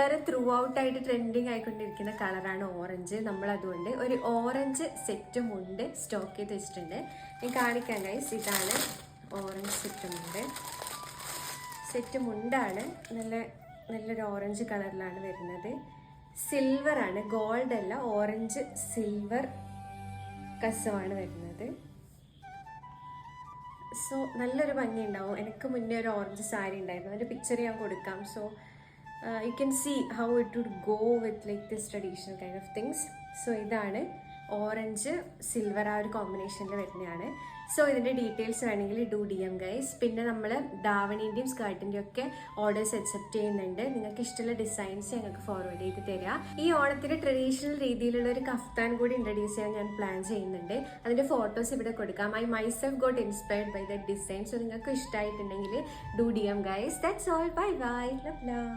എല്ലാവരും through out ആയിട്ട് trending ആയിക്കൊണ്ടിരിക്കുന്ന കളറാണ് ഓറഞ്ച്. നമ്മളതുകൊണ്ട് ഒരു ഓറഞ്ച് സെറ്റ് മുണ്ട് സ്റ്റോക്ക് ചെയ്ത് വെച്ചിട്ടുണ്ട്. ഞാൻ കാണിക്കാൻ ഗൈസ്, ഇതാണ് ഓറഞ്ച് സെറ്റ് മുണ്ടാണ്. നല്ലൊരു ഓറഞ്ച് കളറിലാണ് വരുന്നത്. സിൽവർ ആണ്, ഗോൾഡ് അല്ല, ഓറഞ്ച് സിൽവർ കസവാണ് വരുന്നത്. സോ നല്ലൊരു ഭംഗി ഉണ്ടാവും. എനിക്ക് മുന്നേ ഒരു ഓറഞ്ച് സാരി ഉണ്ടായിരുന്നു, അതിൻ്റെ പിക്ചർ ഞാൻ കൊടുക്കാം. So you can see how it would go with like this traditional kind of things. So ഇതാണ് ഓറഞ്ച് സിൽവർ, ആ ഒരു കോമ്പിനേഷനിൽ വരുന്നതാണ്. സോ ഇതിൻ്റെ ഡീറ്റെയിൽസ് വേണമെങ്കിൽ ഡു DM ഗൈസ്. പിന്നെ നമ്മൾ ദാവണീൻ്റെയും സ്കേർട്ടിൻ്റെയും ഒക്കെ ഓർഡേഴ്സ് അക്സെപ്റ്റ് ചെയ്യുന്നുണ്ട്. നിങ്ങൾക്ക് ഇഷ്ടമുള്ള ഡിസൈൻസ് ഞങ്ങൾക്ക് ഫോർവേഡ് ചെയ്ത് തരിക. ഈ ഓണത്തിന് ട്രഡീഷണൽ രീതിയിലുള്ള ഒരു കഫ്താൻ കൂടി ഇൻട്രൊഡ്യൂസ് ചെയ്യാൻ ഞാൻ പ്ലാൻ ചെയ്യുന്നുണ്ട്. അതിൻ്റെ ഫോട്ടോസ് ഇവിടെ കൊടുക്കാം. I myself got inspired by that design. So നിങ്ങൾക്ക് ഇഷ്ടമായിട്ടുണ്ടെങ്കിൽ do DM guys. That's all. Bye bye. Love love.